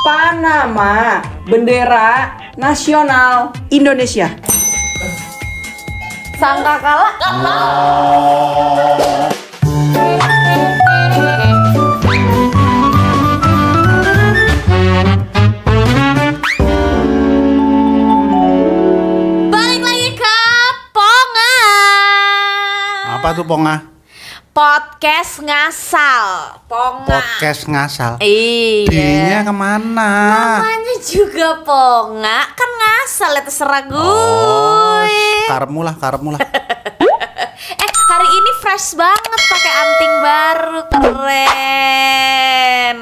Apa nama bendera nasional Indonesia? Sangkakala. Balik lagi ke Ponga. Apa tuh Ponga? Podcast ngasal. Ponga. Podcast ngasal. Iya. D-nya kemana? Namanya juga Ponga, kan ngasal ya terserah gue. Oh, karemu lah. Hari ini fresh banget pakai anting baru, keren.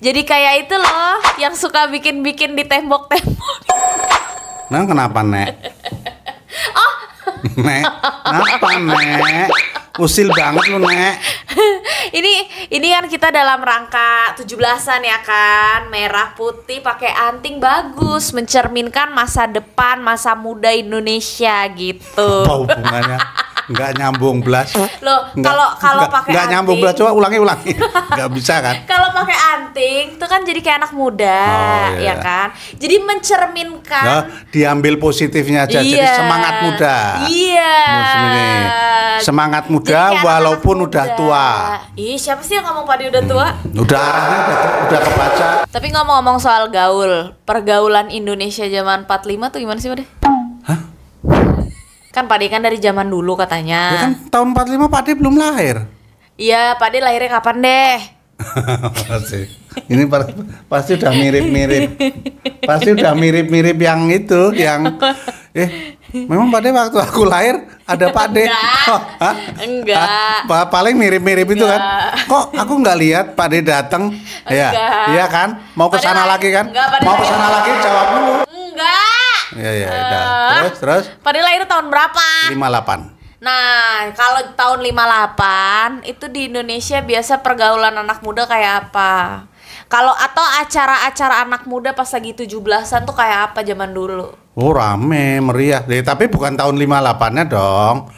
Jadi kayak itu loh yang suka bikin-bikin di tembok-tembok. Nah, kenapa, Nek? Oh, Nek, kenapa, Nek? Usil banget lu, Nek. ini kan kita dalam rangka 17-an ya kan. Merah putih pakai anting bagus, mencerminkan masa depan, masa muda Indonesia gitu. Apa hubungannya? Nggak nyambung belas. Loh, kalau pakai nggak anting. nyambung belas, coba ulangi. Nggak bisa kan? Kalau pakai anting itu kan jadi kayak anak muda, Oh, iya. ya kan? Jadi mencerminkan. Nah, diambil positifnya aja. Jadi semangat muda. Iya. Musim ini. Semangat muda Jadi kayak walaupun anak-anak udah muda. tua. Ih, siapa sih yang ngomong Padi udah tua? Udah arahnya udah kebaca. Tapi ngomong-ngomong soal gaul, pergaulan Indonesia zaman 45 tuh gimana sih, Pade? Hah? Kan Pade kan dari zaman dulu katanya. Ya kan tahun 45 Pak De belum lahir. Iya, Pade lahirnya kapan deh? Ini pasti udah mirip-mirip. Pasti udah mirip-mirip yang itu, yang memang Pak De waktu aku lahir ada Pak De. Enggak. Oh, hah? Enggak. Paling mirip-mirip itu kan. Enggak. Kok aku nggak lihat Pak De datang? Ya, Enggak. iya kan? Mau ke Pak De sana lahir- lagi kan? Enggak, Pak De Mau ke lahir- sana lagi jawab dulu. Enggak. Ya, udah. Terus Pade lahir tahun berapa? 58. Nah, kalau tahun 58 itu di Indonesia biasa pergaulan anak muda kayak apa? Kalau atau acara-acara anak muda pas lagi 17-an tuh kayak apa zaman dulu? Oh, rame, meriah. Tapi bukan tahun 58-nya dong.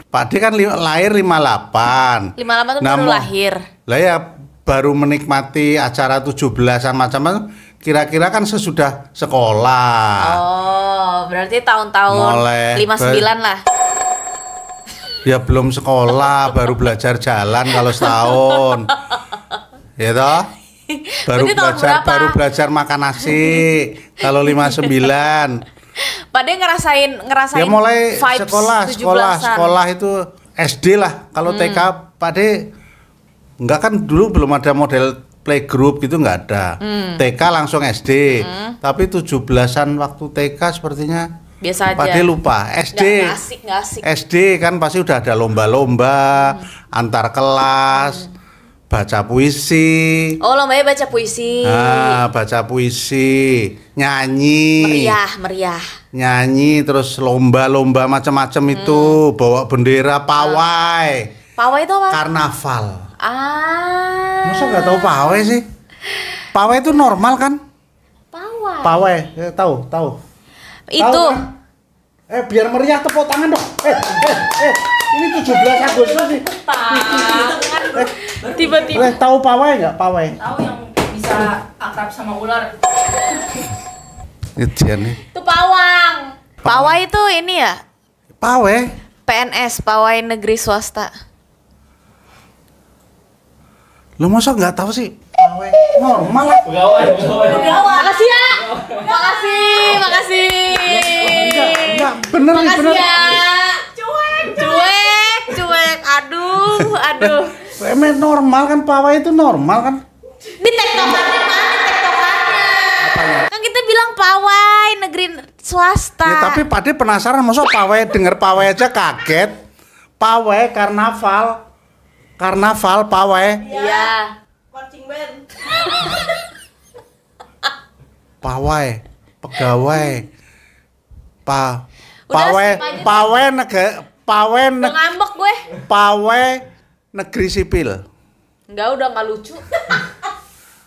Pak De kan lahir 58. 58 tuh baru lahir. Lah ya baru menikmati acara 17-an macam-macam. Kira-kira kan sesudah sekolah. Oh, berarti tahun-tahun Mulai 59 lah. Ya belum sekolah, baru belajar jalan kalau setahun. Ya toh? Berarti tahun berapa? Baru belajar makan nasi kalau 59. Pak De ngerasain Ya mulai vibes sekolah itu SD lah. Kalau TK Pak De enggak, kan dulu belum ada model playgroup gitu, nggak ada. TK langsung SD. Tapi 17-an waktu TK sepertinya biasa aja. Pak De lupa. SD. Nggak asik. SD kan pasti udah ada lomba-lomba antar kelas, baca puisi. Oh, lombanya baca puisi. Baca puisi, nyanyi. Meriah. Nyanyi terus lomba-lomba macam-macam itu, bawa bendera, pawai. Pawai itu apa? Karnaval. Masa Ah. nggak tahu pawai sih? Pawai itu normal kan? Pawai. Pawai, tahu. Itu. Tahu kan? Biar meriah tepuk tangan dong. Ini 17 Agustus nih. Tiba-tiba. Tahu pawai nggak? Pawai. Tahu yang bisa akrab sama ular? Itu nih. Itu pawang. Pawai itu ini ya? Pawai. PNS, pawai negeri swasta. Lu masa nggak tahu sih? Pawai normal lah. Makasih ya. Makasih. Enggak, bener nih, Makasih bener. ya. Cuek. Aduh. Emang normal kan, pawai itu normal kan? Di tektokannya mana tektokannya? Kan kita bilang pawai negeri swasta. Ya tapi Pak De penasaran, masa pawai, denger pawai aja kaget. Pawai karnaval. Karnaval pawai. Iya. Marching band. Pawai, pegawai. Udah, Pawai, skip aja. Udah ngambek gue. pawai negeri sipil. Enggak, udah nggak lucu.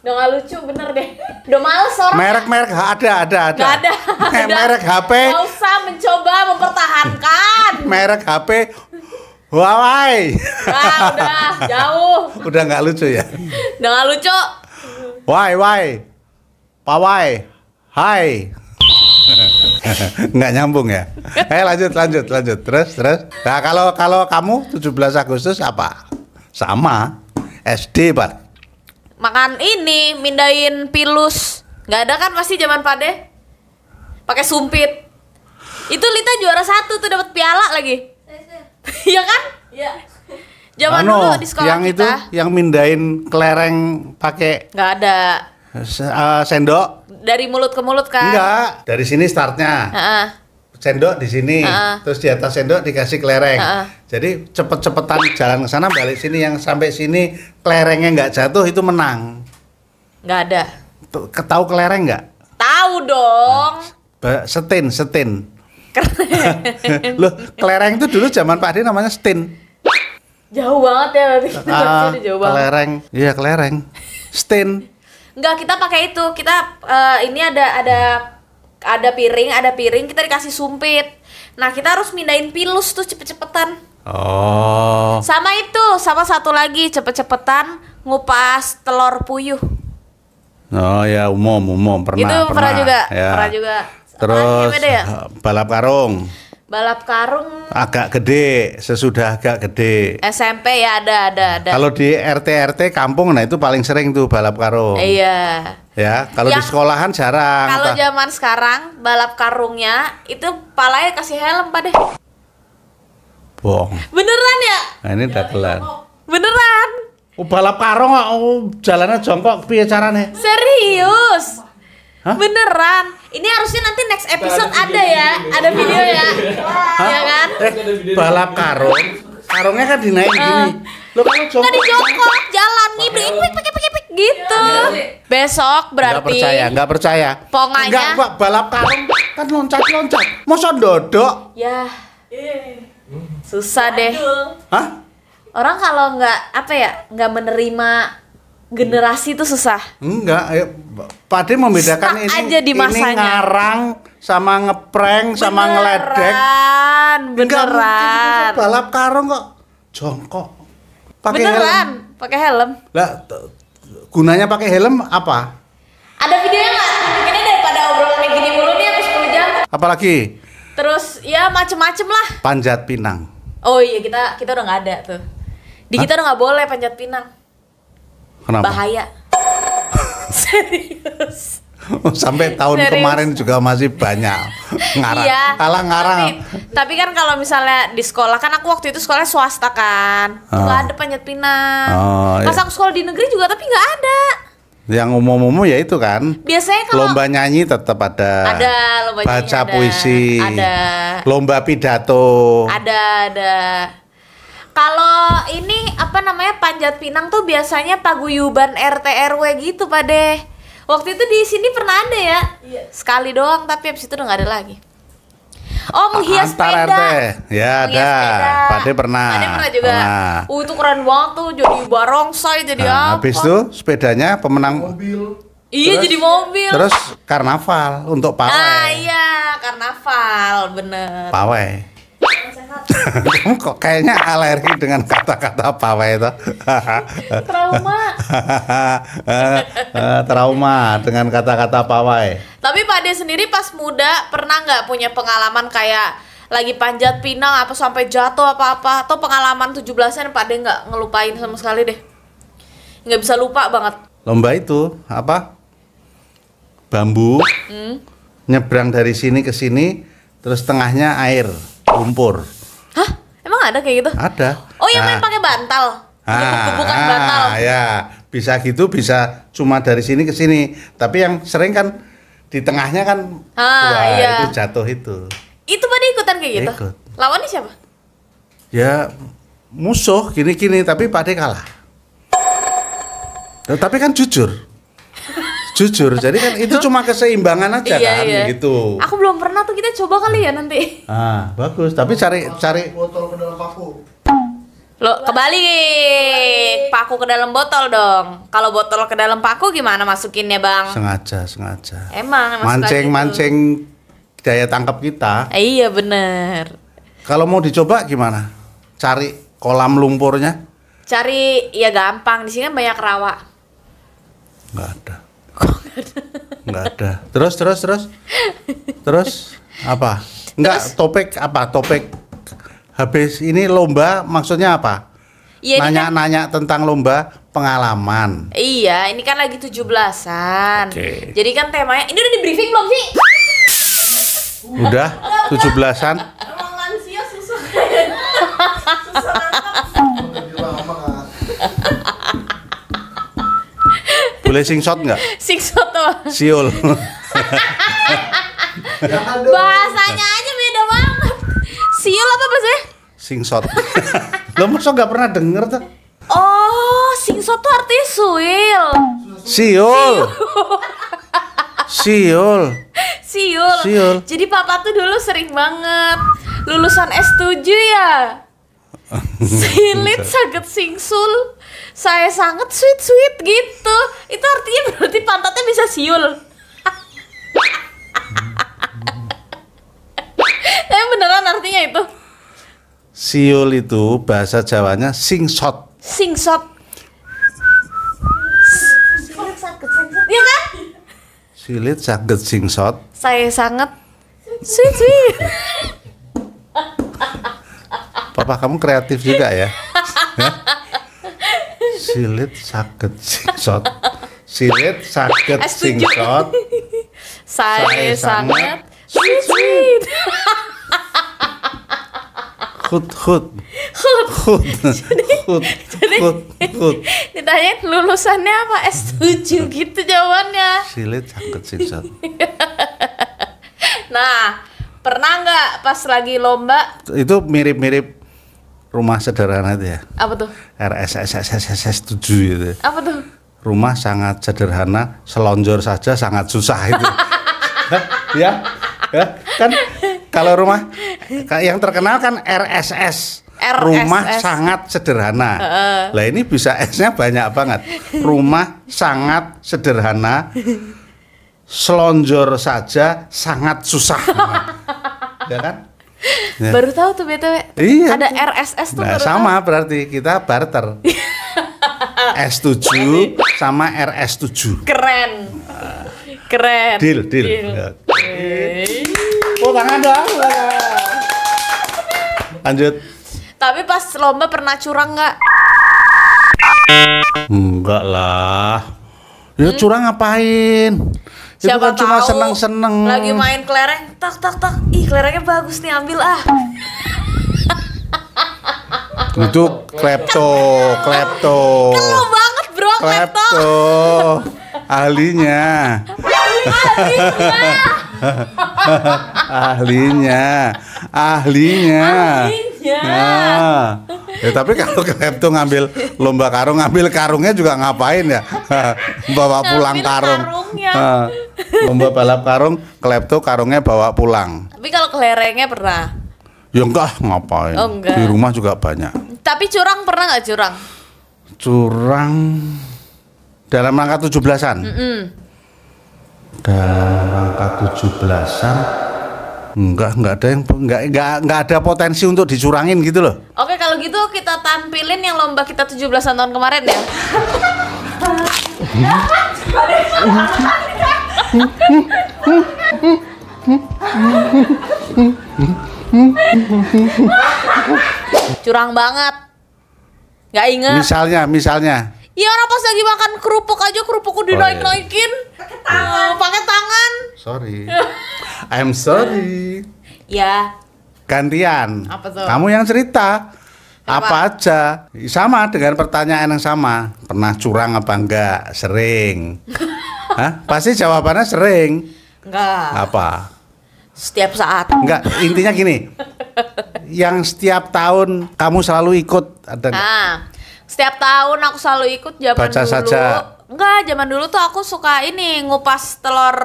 Udah nggak lucu, bener deh. Udah males orang. Merek ada. Nggak ada. Merek HP. Nggak usah mencoba mempertahankan. Merek HP Huawei. Nah, udah jauh. Udah nggak lucu ya? Udah nggak lucu. Why? pawai. Hai. Nggak nyambung ya. Lanjut. Terus. Nah, kalau kamu 17 Agustus apa? Sama. SD, Pak. Makan ini, mindahin pilus. Nggak ada kan pasti zaman Pade? Pakai sumpit. Itu Lita juara 1 tuh, dapat piala lagi. Iya kan? Iya. Zaman dulu di sekolah yang kita. itu yang mindahin kelereng pakai Nggak ada. sendok. Dari mulut ke mulut kan? Enggak, dari sini startnya. Heeh. Sendok di sini, terus di atas sendok dikasih kelereng. Jadi cepet-cepetan jalan ke sana balik sini, yang sampai sini kelerengnya nggak jatuh itu menang. Nggak ada. Tahu kelereng nggak? Tahu dong. Setin. Loh, kelereng itu dulu zaman Pak Ade namanya setin. Jauh banget ya berarti. Jauh banget. Kelereng, iya kelereng. Setin. Enggak, kita pakai itu. Kita ini ada piring, kita dikasih sumpit. Nah, kita harus mindahin pilus tuh cepet-cepetan. Oh. Sama satu lagi cepet-cepetan ngupas telur puyuh. Oh ya, umum pernah. Itu pernah juga. Ya. Pernah juga. Terus beda ya? balap karung. Balap karung Agak gede, sesudah agak gede. SMP ya ada. Kalau di RT kampung, nah itu paling sering tuh balap karung. Iya. Ya, kalau di sekolahan jarang. Kalau zaman sekarang balap karungnya itu palanya kasih helm, Pak deh. Bohong. Beneran ya? Nah, ini dagelan. Beneran. Oh, balap karung jalannya jongkok piye carane? Serius. Hah? Beneran. Ini harusnya nanti next episode ada ya, ada video ya. Iya kan? Balap karung. Karungnya kan dinaikin gini. Lo kalau jongkok. Nggak dijongkok, jalan nih, pik gitu. Besok berarti. Nggak percaya. Pokoknya. Enggak, Pak, balap karung kan loncat. Masa ndodok? Ya. Susah deh. Hah? Orang kalau nggak menerima generasi itu susah. Enggak, ayo Pak Ade membedakan Stuck aja di ini masanya. ngarang sama ngeprank sama ngeledek. Enggak Beneran. mungkin balap karung kok jongkok. Pakai helm. Beneran, pakai helm. Lah gunanya pakai helm apa? Ada videonya nggak? Ini daripada obrolan kayak gini mulu nih habis 10 jam. Apalagi Terus ya macem-macem lah. panjat pinang. Oh iya, kita udah nggak ada tuh. Di kita udah nggak boleh panjat pinang. Kenapa? Bahaya. Serius. Sampai tahun Serius. kemarin juga masih banyak ngarang. Iya. Alah ngarang. Tapi kan kalau misalnya di sekolah, kan aku waktu itu sekolah swasta kan, nggak ada panjat pinang. Oh, Pas iya. aku sekolah di negeri juga tapi nggak ada. Yang umum-umum ya itu kan. Biasanya kalau Lomba nyanyi tetap ada. ada lomba nyanyi, Baca ada. puisi. Ada. Lomba pidato. Ada. Kalau ini apa namanya panjat pinang tuh biasanya paguyuban RT RW gitu Pak deh. Waktu itu di sini pernah ada ya, sekali doang tapi habis itu udah nggak ada lagi. Oh, menghias Antar sepeda. RT. Ya Menghias ada. sepeda. Pak Ade pernah. Pak Ade pernah juga. Pernah. Itu keren banget tuh, jadi barongsai, jadi Nah, apa? habis itu sepedanya pemenang Iya, jadi mobil. terus karnaval untuk Ah pawai. iya, karnaval, bener. Pawai. Kamu kok kayaknya alergi dengan kata-kata pawai itu. Trauma. Trauma dengan kata-kata pawai. Tapi Pak Ade sendiri pas muda pernah nggak punya pengalaman kayak lagi panjat pinang apa sampai jatuh apa-apa, atau pengalaman 17-an Pak Ade nggak ngelupain sama sekali deh? Nggak bisa lupa banget. Lomba itu apa? Bambu. Nyebrang dari sini ke sini, terus tengahnya air, lumpur. Hah? Emang ada kayak gitu? Ada. Oh, yang main Nah, pakai bantal. Gebuk-gebukan bantal. ya bisa gitu, bisa cuma dari sini ke sini. Tapi yang sering kan di tengahnya kan, wah iya. itu jatuh itu. Itu Pak Ade ikutan kayak gitu? Ikut. Lawannya siapa? Ya musuh gini-gini, tapi Pak Ade kalah. Tapi kan jujur. Jujur, jadi kan itu cuma keseimbangan aja kan gitu. Aku belum pernah tuh, kita coba kali ya nanti. Ah, bagus. Tapi cari botol ke dalam paku. Lo kebalik, paku ke dalam botol dong. Kalau botol ke dalam paku gimana masukinnya, Bang? sengaja. Emang suka Mancing daya tangkap kita. gitu. Iya bener. Kalau mau dicoba gimana? Cari kolam lumpurnya? Cari ya gampang. Di sini kan banyak rawa. Nggak ada. Nggak ada. Terus apa? Enggak, topik apa? Topik habis ini lomba maksudnya apa? Iya, ini kan- Nanya-nanya tentang lomba pengalaman. Iya, ini kan lagi 17-an. Oke. Jadi kan temanya, ini udah di briefing belum sih? Udah 17-an. Emang lansia susah. Jadi lama kan. Boleh singshot nggak? Singshot tuh. Siul. Ya ada. Bahasanya aja beda banget. Siul apa bahasanya? Singshot. Lo masa nggak pernah denger tuh? Oh, singshot tuh artinya suil. Siul. Siul. Siul. Siul. Jadi papa tuh dulu sering banget lulusan S7 ya. Silit sangat singsul. Saya sangat sweet gitu. Itu artinya berarti pantatnya bisa siul. Tapi beneran artinya itu. Siul itu bahasa Jawanya singshot. Singshot. Silit sangat singshot. Ya kan? Silit saged singshot. Saya sangat sweet. Papa kamu kreatif juga ya. Hah? Silit saged singshot. Silit saged S7. singshot. Saya sangat sangat sweet. Hut. Ditanya lulusannya apa? S7 gitu jawabannya. Silit saged singshot. Nah, pernah nggak pas lagi lomba? Itu mirip-mirip rumah sederhana itu ya. Apa tuh? RSSSSS 7 gitu. Apa tuh? Rumah sangat sederhana, selonjor saja sangat susah itu. ya kan kalau rumah yang terkenal kan RSS. Rumah sangat sederhana. Lah ini bisa S-nya banyak banget. Rumah sangat sederhana, selonjor saja sangat susah. Ya kan? Ya. Baru tahu tuh BTW. Iya. Ada RSS tuh Nah, baru sama berarti kita barter. S7 sama RS7. tahu. Keren. Deal. Ya. Oh, tangan dong. Lanjut. Tapi pas lomba pernah curang nggak? Enggak lah. Ya curang ngapain? Itu Siapa kan cuma tahu seneng-seneng. lagi main kelereng, tak. Ih, kelerengnya bagus nih, ambil ah. Itu klepto. Lu banget, Bro, klepto. Ahlinya. Ahlinya. Nah. Ya tapi kalau klepto ngambil lomba karung, ngambil karungnya juga ngapain ya? Bawa pulang Ngambil karung. karungnya. Nah, lomba balap karung, klepto karungnya bawa pulang. Tapi kalau kelerengnya pernah. Ya enggak, ngapain? Oh, enggak. Di rumah juga banyak. Tapi curang pernah nggak curang? Curang dalam rangka 17-an. Dalam rangka 17-an enggak ada yang enggak ada potensi untuk dicurangin gitu loh. Oke, kalau gitu kita tampilin yang lomba kita 17-an tahun kemarin ya. Curang banget. Nggak inget. Misalnya Iya, orang pas lagi makan kerupuk aja kerupukku dinaik-naikin. Pakai tangan. sorry. I'm sorry. Ya, Gantian. Apa tuh? Kamu yang cerita. Apa? Apa aja. Sama dengan pertanyaan yang sama. Pernah curang apa enggak? Sering. Hah? Pasti jawabannya sering. enggak. Apa? Setiap saat. Enggak, intinya gini. Yang setiap tahun kamu selalu ikut ada enggak? Nah, setiap tahun aku selalu ikut zaman Baca dulu. saja. Enggak, zaman dulu tuh aku suka ini ngupas telur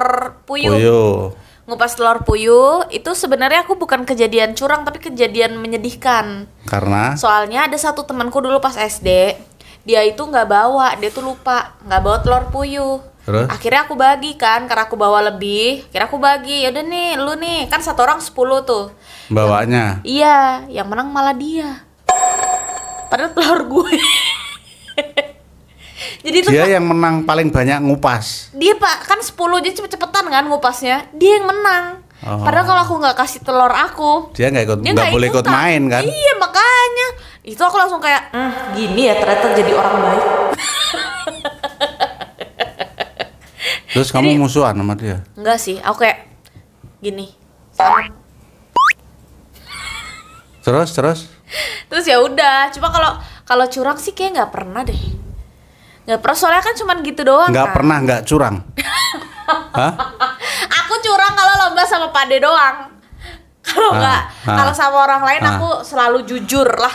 puyuh. Puyuh. Ngupas telur puyuh itu sebenarnya aku bukan kejadian curang tapi kejadian menyedihkan. Karena Soalnya ada satu temanku dulu pas SD, dia itu nggak bawa, dia tuh lupa nggak bawa telur puyuh. Terus? Akhirnya aku bagi kan, karena aku bawa lebih. Akhirnya aku bagi, yaudah nih, lu nih, kan satu orang 10 tuh. bawanya. Iya, yang menang malah dia. Padahal telur gue. Jadi tuh Dia yang menang paling banyak ngupas. dia Pak kan 10 jadi cepet-cepetan kan ngupasnya. Dia yang menang. Oh. Padahal kalau aku nggak kasih telur aku, Dia nggak dia boleh ikut ikutan. main kan? Iya makanya itu aku langsung kayak gini ya ternyata jadi orang baik. Terus kamu musuhan sama dia? Enggak sih, aku kayak gini. Sama. Terus Terus ya udah, cuma kalau curang sih kayak nggak pernah deh. Nggak pernah soalnya kan cuman gitu doang. nggak kan. pernah nggak curang. Hah? Aku curang kalau lomba sama Pade doang. Kalau nggak, kalau sama orang lain aku selalu jujur lah.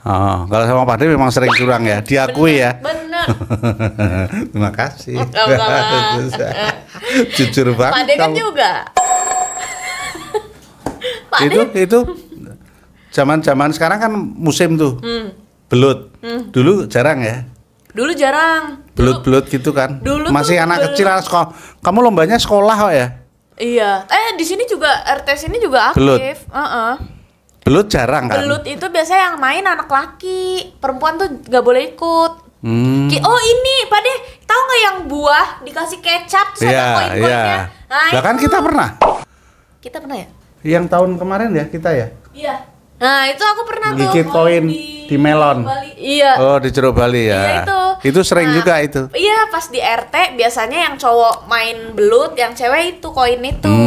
Oh, kalau sama Pak De memang sering curang ya, diakui ya. Bener. Terima kasih. Sama-sama. Jujur banget. Pade kan kamu. juga. Pade Itu zaman sekarang kan musim tuh. Belut. Dulu jarang ya. dulu jarang. Belut-belut gitu kan. dulu Masih tuh anak belut. kecil anak sekolah. Kamu lombanya sekolah kok ya? Iya. Di sini juga RT sini juga Belut. aktif. Belut jarang kan? Belut itu biasanya yang main anak laki, perempuan tuh nggak boleh ikut. Oh ini, Pade, tahu nggak yang buah dikasih kecap terus ada Iya, koin-koinnya? iya. Nah, Lah kan itu. kita pernah. Kita pernah ya? Yang tahun kemarin ya kita ya. Iya. Nah itu aku pernah tuh. Gigit koin di melon. Iya. Oh, di Jeruk Bali ya. Iya itu. Itu sering Nah, juga itu. Iya pas di RT biasanya yang cowok main belut, yang cewek itu koin itu.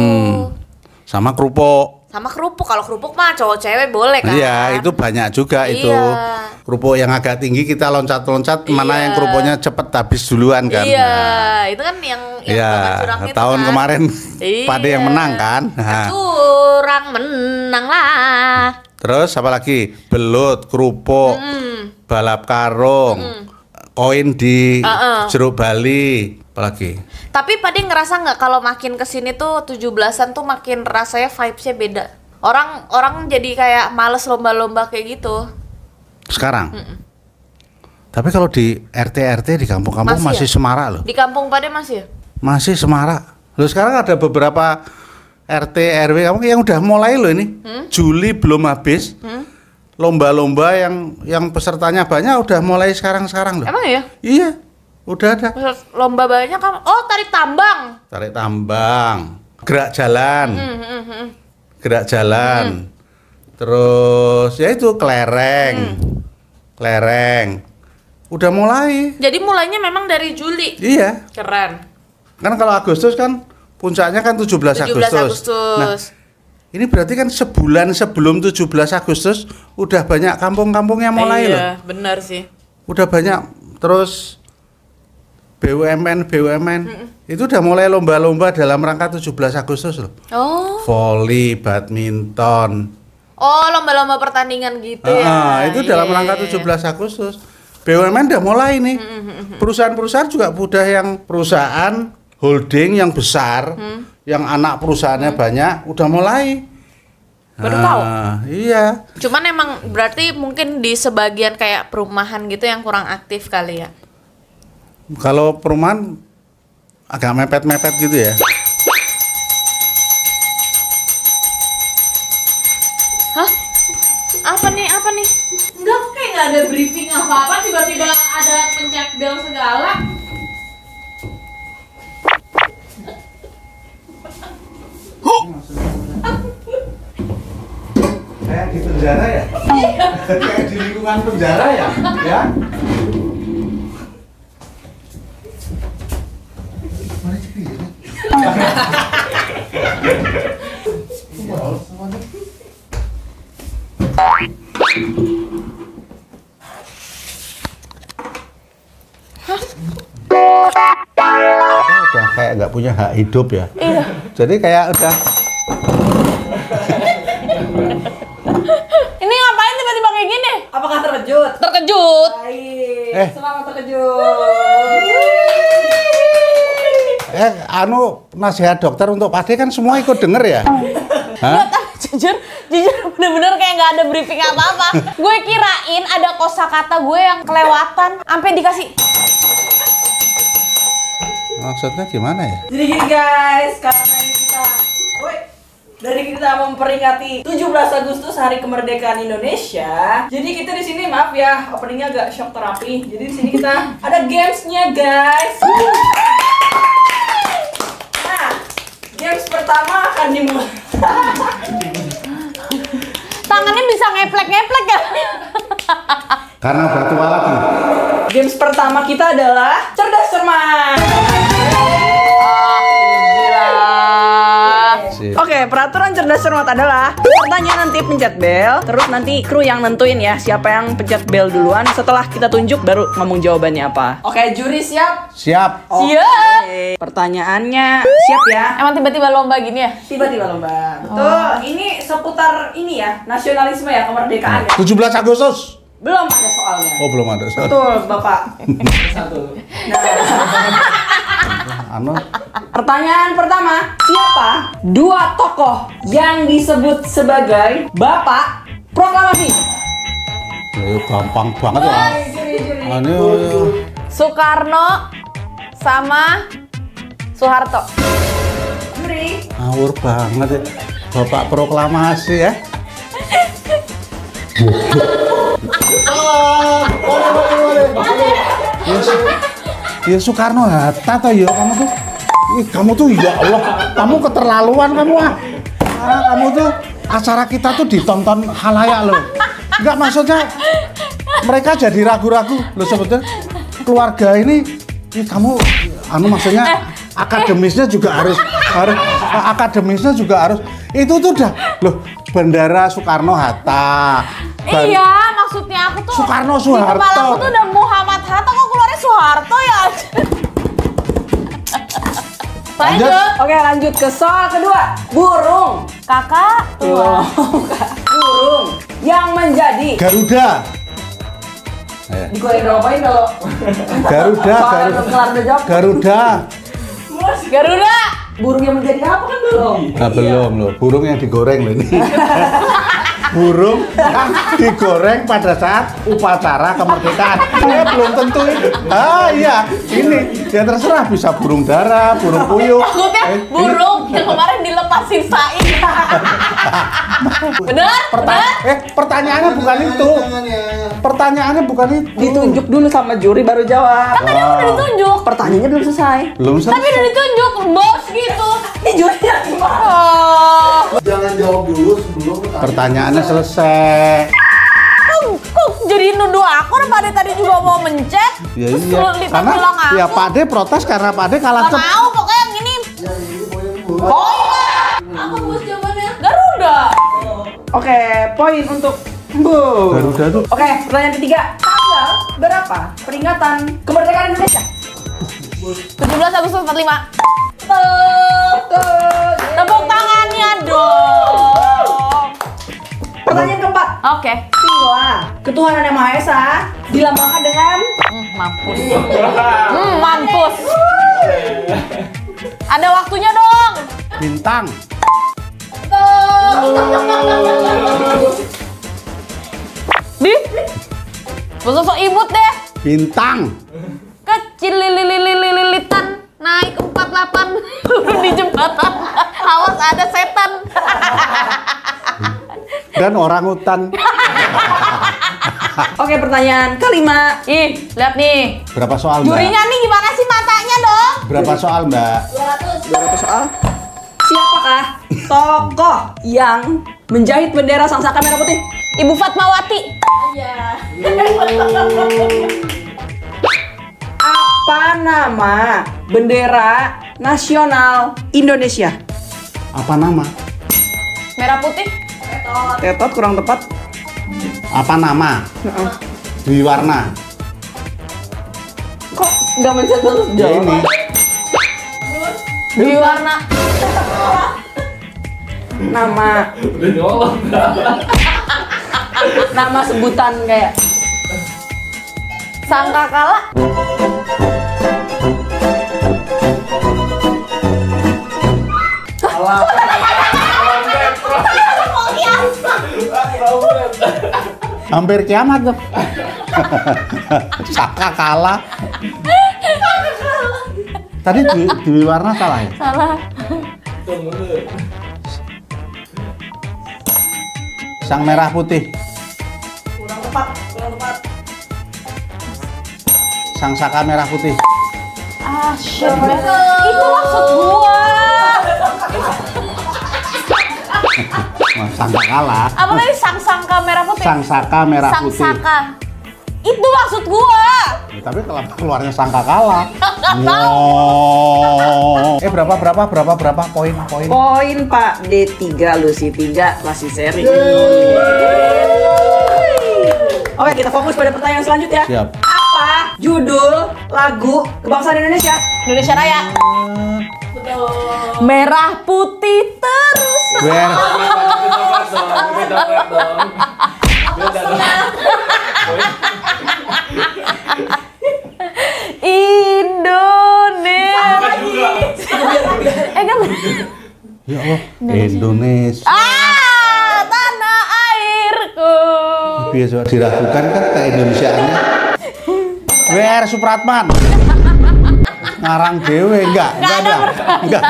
Sama kerupuk. Sama kerupuk. Kalau kerupuk mah cowok cewek boleh kan? Iya, itu banyak juga itu. Iya. Kerupuk yang agak tinggi kita loncat-loncat, mana Iya. yang kerupuknya cepet habis duluan kan. Iya, Nah, itu kan yang Iya, bakal curang itu tahun kan. kemarin Iya. Pade yang menang kan. Nah, Curang menang lah. terus apa lagi? Belut, kerupuk, balap karung, koin di Jeruk Bali, apa lagi? Tapi Pade ngerasa nggak kalau makin kesini tuh 17-an tuh makin rasanya vibes-nya beda. Orang jadi kayak males lomba-lomba kayak gitu. Sekarang. Tapi kalau di RT di kampung-kampung masih ya? semarak loh. Di kampung Pade masih ya? Masih semarak. Loh sekarang ada beberapa RT RW kamu yang udah mulai loh ini. Juli belum habis. Lomba-lomba yang pesertanya banyak udah mulai sekarang loh. Emang ya? Iya. Udah ada. Lomba banyak kan? Oh, tarik tambang. Tarik tambang, gerak jalan. Gerak jalan. Terus ya itu kelereng. Kelereng. Udah mulai. Jadi mulainya memang dari Juli. Iya. Keren. Kan kalau Agustus kan puncaknya kan 17 Agustus. Nah, ini berarti kan sebulan sebelum 17 Agustus udah banyak kampung-kampung yang mulai loh. Iya, benar sih. Udah banyak. Terus BUMN itu udah mulai lomba-lomba dalam rangka 17 Agustus loh. Oh. Voli, badminton. Oh, lomba-lomba pertandingan gitu ya. Itu dalam Iya, rangka iya, iya. 17 Agustus. BUMN udah mulai nih. Perusahaan-perusahaan juga udah yang perusahaan holding yang besar, yang anak perusahaannya banyak, udah mulai. Baru tahu. Iya. Cuman emang berarti mungkin di sebagian kayak perumahan gitu yang kurang aktif kali ya. Kalau perumahan agak mepet-mepet gitu ya. Hah? Apa nih? Enggak, kayak nggak ada briefing apa-apa, tiba-tiba ada pencet bel segala. Kayak di penjara ya? Kayak di lingkungan penjara ya? Ya? Udah kayak nggak punya hak hidup ya. Iya. Jadi kayak udah Ini ngapain tiba-tiba kayak gini? Apakah terkejut? Terkejut. Baik. Selamat terkejut. nasihat dokter untuk Pade kan semua ikut denger ya. Hah? Jujur bener-bener kayak nggak ada briefing apa-apa. Gue kirain ada kosakata gue yang kelewatan, sampai dikasih. Maksudnya gimana ya? Jadi gini guys, karena ini kita, woi, Dari kita memperingati 17 Agustus Hari Kemerdekaan Indonesia. Jadi kita di sini maaf ya, openingnya agak shock terapi. Jadi di sini kita ada gamesnya guys. Nah, games pertama akan dimulai. Tangannya bisa ngeplek-ngeplek ya. Karena udah tua lagi. Games pertama kita adalah cerdas cermat. Oke, peraturan cerdas cermat adalah pesertanya nanti pencet bel, terus nanti kru yang nentuin ya siapa yang pencet bel duluan. Setelah kita tunjuk baru ngomong jawabannya apa. Oke, juri siap? Siap. Siap. Pertanyaannya siap ya? Emang tiba-tiba lomba gini ya? Tiba-tiba lomba. Betul. Ini seputar ini ya, nasionalisme ya, kemerdekaan ya. 17 Agustus. Belum ada soalnya. Oh, belum ada. Betul, Bapak. Satu. Anu, Pertanyaan pertama, siapa dua tokoh yang disebut sebagai Bapak Proklamasi? gampang banget ya. Anu, Soekarno sama Soeharto. Juri. ngawur banget ya. Bapak Proklamasi ya. Ya Soekarno Hatta toh ya kamu tuh. Ih, kamu tuh ya Allah, kamu keterlaluan kamu ah. Kamu tuh acara kita tuh ditonton halayak loh. Enggak maksudnya mereka jadi ragu-ragu loh sebetulnya keluarga ini kamu anu maksudnya akademisnya juga harus akademisnya juga harus itu tuh udah loh Bandara Soekarno Hatta. Iya, maksudnya aku tuh Soekarno di Soeharto. kepala aku tuh udah Muhammad Hatta, kok keluarnya Soeharto ya? Lanjut. Oke, lanjut ke soal kedua. Burung. Kakak tua. Burung yang menjadi Garuda. digoreng ngapain kalau Garuda, soalnya belum kelar udah jawab. Garuda. Garuda. Burung yang menjadi apa kan belum? Nah, belum loh, burung yang digoreng loh ini. Burung yang digoreng pada saat upacara kemerdekaan. Belum tentu ini. Ah iya, ini ya terserah bisa burung dara, burung puyuh. Maksudnya burung yang kemarin dilepasin Said. Bener? Pertanyaannya bukan itu. Pertanyaannya bukan itu. Ditunjuk dulu sama juri baru jawab. Kan tadi udah ditunjuk. Pertanyaannya belum selesai. Belum Tapi selesai. udah ditunjuk, bos gitu. Ini jurinya gimana? Oh. Jangan jawab dulu sebelum Pertanyaannya selesai. Kok jadi nuduh aku? Orang Pak De tadi juga mau mencet. Ya Terus iya. lu bilang Karena aku. ya Pak De protes karena Pak De kalah Gak mau, pokoknya yang ini. Ya ini poin dulu. Apa bos jawabannya? Garuda. Oke, poin untuk Bu. Garuda tuh. Oke, pertanyaan ketiga. Tanggal berapa peringatan kemerdekaan Indonesia? 17 Agustus 45. Tepuk tangannya dong. Pertanyaan keempat. Oke. Sila ketuhanan yang Maha Esa dilambangkan dengan Mampus. Mampus. Ada waktunya dong. Bintang. Di. Sosok imut deh. Bintang. Kecil lilitan naik 48 di jembatan. Awas ada setan. Dan orang hutan. Oke, pertanyaan kelima. Ih, lihat nih. Berapa soal, Mbak? Jurinya nih gimana sih matanya dong? Berapa soal, Mbak? 200 soal. Siapakah tokoh yang menjahit bendera Sang Saka Merah Putih? Ibu Fatmawati. Apa nama bendera nasional Indonesia? Apa nama? Merah putih. Tetot kurang tepat. Apa nama? Dwi warna. Kok nggak mencet terus Ya ini. Di warna. Nama. Nama sebutan kayak Sangkakala. Hampir kiamat tuh. Saka kalah. Tadi Dwi warna salah ya? Salah. Sang merah putih. Kurang tepat, kurang tepat. Sang saka merah putih. Itu maksud gua. Sangka kalah. Apa tadi sang-sangka merah putih? Sang saka merah putih. Sang-saka. Itu maksud gua. Ya, tapi kalau keluarnya sangka kalah. Wow. Berapa poin? Poin Pak D3, Lucy 3, masih seri. Oke, kita fokus pada pertanyaan selanjutnya. Siap. Apa judul lagu kebangsaan Indonesia? Indonesia Raya. Merah putih terus. Where? Indonesia. Kan? Ya Allah. Indonesia. Tanah airku. Biasa diragukan kan ke Indonesiaannya. WR Supratman. Ngarang dewe enggak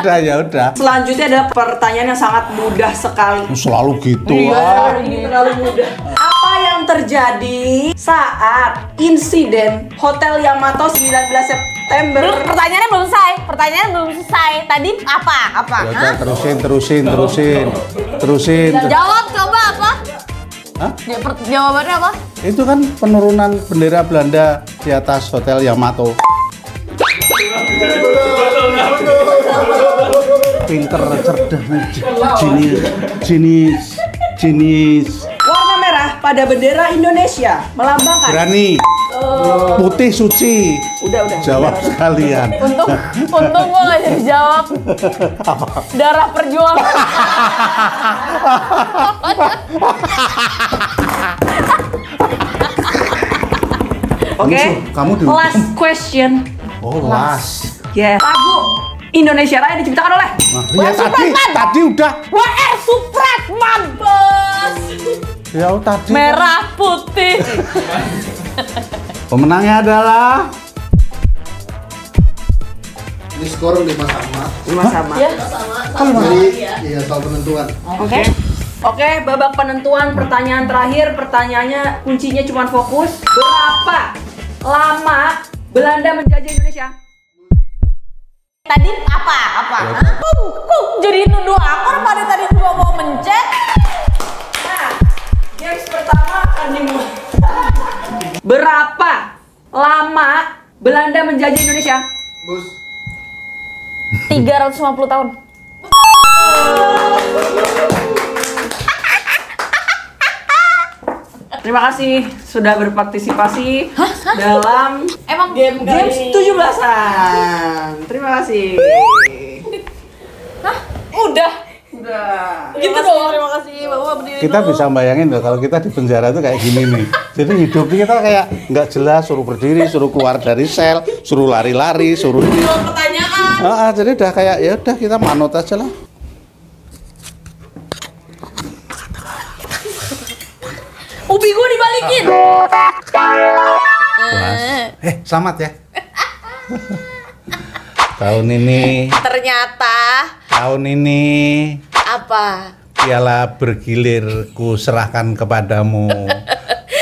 ada ya udah. Selanjutnya adalah pertanyaan yang sangat mudah sekali. Selalu gitu. Ini terlalu mudah. Apa yang terjadi saat insiden Hotel Yamato 19 September? Pertanyaannya belum selesai. Tadi apa? Ya udah, terusin. Jawab coba apa? Hah? Jawabannya apa? Itu kan penurunan bendera Belanda di atas Hotel Yamato. Pinter, cerdas, jenis. Warna merah pada bendera Indonesia melambangkan. Berani. Putih suci. Udah. Jawab sekalian. Untung gua nggak jadi jawab. Darah perjuangan. Oke. Kamu di Last question. Oh, last. Ya. Lagu Indonesia Raya diciptakan oleh Ya tadi udah. WR Supratman, bos. Ya tadi. Merah putih. Pemenangnya adalah Ini skor 5-sama. 5-sama. Ya. Jadi, iya soal penentuan. Oke, babak penentuan pertanyaan terakhir. Pertanyaannya kuncinya cuma fokus. Berapa lama Belanda menjajah Indonesia? Tadi apa? Kok jadi nuduh aku pada tadi gua mau mencet? Nah, games pertama akan dimulai. Berapa lama Belanda menjajah Indonesia? Bos. 350 tahun. Terima kasih sudah berpartisipasi dalam Emang games 17-an. Terima kasih. udah. Gitu dong. Terima kasih Bapak berdiri. kita bisa bayangin loh kalau kita di penjara tuh kayak gini nih. Jadi hidup kita kayak nggak jelas, suruh berdiri, suruh keluar dari sel, suruh lari-lari, suruh. Pertanyaan. Jadi udah kayak ya udah kita manut aja lah. Ubi gua dibalikin. Selamat ya. Tahun ini Apa? piala bergilir ku serahkan kepadamu.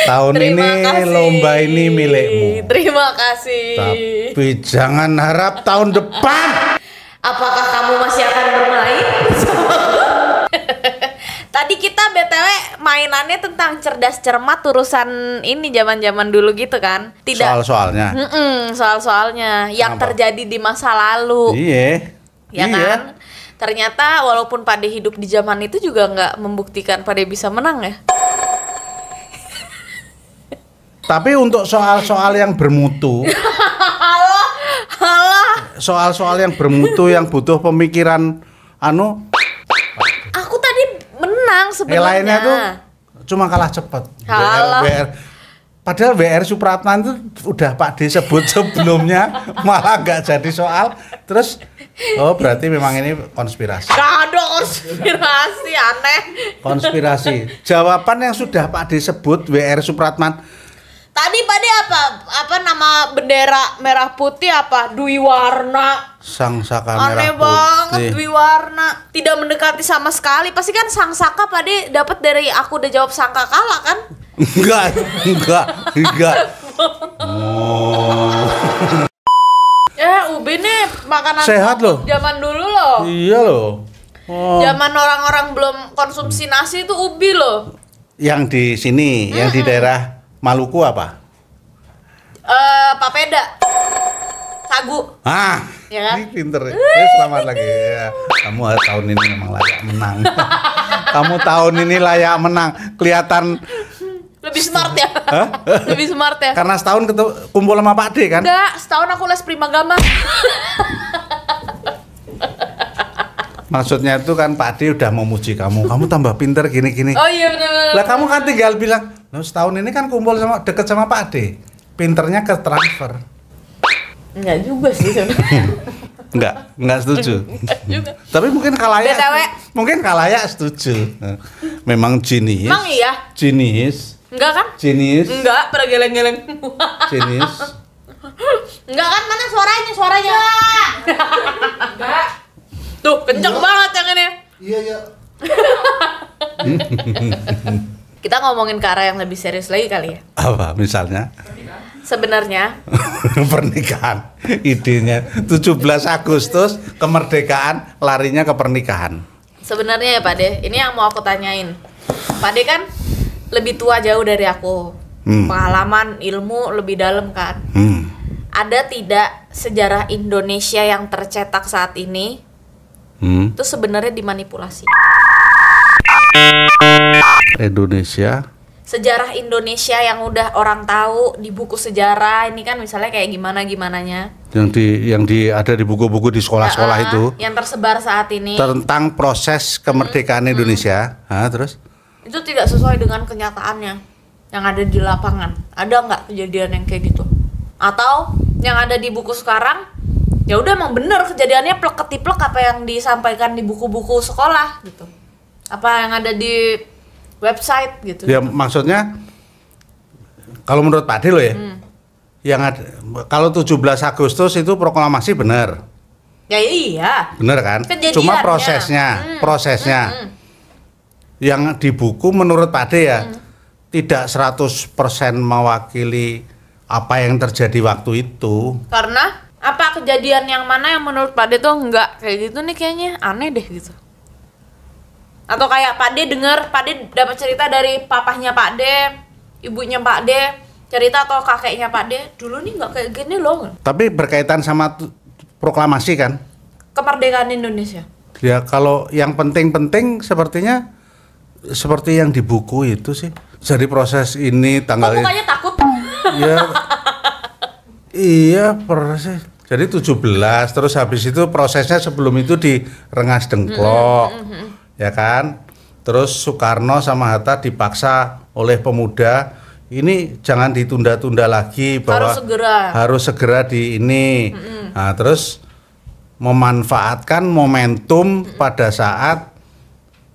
Tahun Terima ini kasih. lomba ini milikmu. Terima kasih. Tapi jangan harap tahun depan. Apakah kamu masih akan bermain? Tadi kita BTW mainannya tentang cerdas cermat urusan ini zaman-zaman dulu gitu kan? Tidak. Soal-soalnya. Soal-soalnya yang Kenapa? terjadi di masa lalu. Iya. Ya kan? Ternyata walaupun Pade hidup di zaman itu juga nggak membuktikan Pade bisa menang ya. Tapi untuk soal-soal yang bermutu, Halah, soal-soal yang bermutu yang butuh pemikiran aku tadi menang sebenarnya. lainnya tuh cuma kalah cepat. Kalah. Padahal WR Supratman itu udah Pak D sebut sebelumnya malah nggak jadi soal. Terus berarti memang ini konspirasi. Gak ada konspirasi aneh. Konspirasi. Jawaban yang sudah Pak D sebut WR Supratman Tadi Pade apa nama bendera merah putih apa? Dwi warna. Sang Saka Aneh merah banget putih. Dwi warna. Tidak mendekati sama sekali. Pasti kan Sang Saka Pade dapat dari aku udah jawab Sangka kalah kan? Enggak. Oh. Ya, ubi nih makanan Sehat loh. zaman dulu loh. Iya loh. Oh. Zaman orang-orang belum konsumsi nasi itu ubi loh. Yang di sini, yang di daerah Maluku apa? Papeda. Sagu. Ya kan? Ini pinter. Selamat lagi. Ya. Kamu tahun ini memang layak menang. Kamu tahun ini layak menang. Kelihatan Lebih smart ya. Lebih smart ya. karena setahun kumpul sama Pak D kan? Enggak, setahun aku les Primagama. Maksudnya itu kan Pak D udah memuji kamu. Kamu tambah pinter gini-gini. Oh iya benar. Lah kamu kan tinggal bilang, "Loh, setahun ini kan kumpul sama deket sama Pak D. Pinternya ke transfer." Enggak juga sih sebenarnya. Enggak setuju. juga. Tapi mungkin BTW. Kalayak setuju. Memang jenius. Emang iya? Jenius. Enggak kan? Jenius. Enggak, pada geleng-geleng. Jenius. Enggak kan? Mana suaranya? Enggak. Tuh, kenceng banget yang ini. Iya. Kita ngomongin ke arah yang lebih serius lagi kali ya. Apa misalnya? Sebenarnya Pernikahan. Idenya 17 Agustus kemerdekaan, larinya ke pernikahan. sebenarnya ya Pak De, ini yang mau aku tanyain. Pak De kan lebih tua jauh dari aku. Pengalaman, ilmu lebih dalam kan. Ada tidak sejarah Indonesia yang tercetak saat ini itu sebenarnya dimanipulasi? Indonesia. Sejarah Indonesia yang udah orang tahu di buku sejarah ini kan misalnya kayak gimananya Yang ada di buku-buku di sekolah-sekolah itu yang tersebar saat ini tentang proses kemerdekaan Indonesia. Terus? itu tidak sesuai dengan kenyataannya yang ada di lapangan. Ada nggak kejadian yang kayak gitu? Atau yang ada di buku sekarang ya udah emang bener kejadiannya plek-ketiplek apa yang disampaikan di buku-buku sekolah gitu, apa yang ada di website gitu. Ya maksudnya kalau menurut Pak D lo ya, yang ada, kalau 17 Agustus itu proklamasi benar. Ya iya. Benar kan? Kejadiannya. Cuma prosesnya. Yang di buku menurut Pak D ya tidak 100% mewakili apa yang terjadi waktu itu. Karena apa kejadian yang mana yang menurut Pak D tuh enggak kayak gitu nih kayaknya aneh deh gitu. Atau kayak Pak D denger, Pak D dapat cerita dari papahnya Pak D, ibunya Pak D, cerita atau kakeknya Pak D, dulu nih nggak kayak gini loh. Tapi berkaitan sama proklamasi kan? Kemerdekaan Indonesia. Ya kalau yang penting-penting sepertinya seperti yang di buku itu sih. Jadi proses ini Kok tanggalnya. mukanya takut? Ya, iya proses. Jadi 17 terus habis itu prosesnya sebelum itu di Rengas Dengklok. Ya kan? Terus Soekarno sama Hatta dipaksa oleh pemuda ini jangan ditunda-tunda lagi bahwa harus segera di ini. Nah, terus memanfaatkan momentum pada saat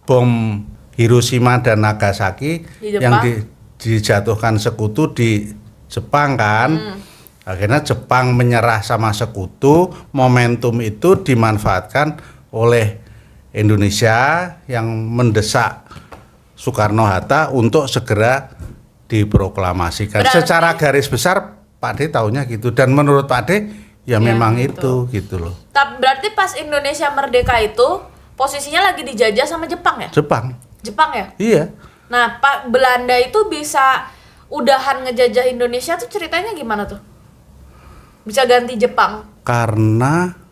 bom Hiroshima dan Nagasaki yang dijatuhkan sekutu di Jepang kan. Akhirnya Jepang menyerah sama sekutu, momentum itu dimanfaatkan oleh Indonesia yang mendesak Soekarno-Hatta untuk segera diproklamasikan. Berarti, secara garis besar Pak D taunya gitu dan menurut Pak D ya memang itu gitu loh. Tapi berarti pas Indonesia merdeka itu posisinya lagi dijajah sama Jepang ya? Jepang ya? Iya. Nah, Pak Belanda itu bisa udahan ngejajah Indonesia tuh ceritanya gimana tuh? Bisa ganti Jepang? Karena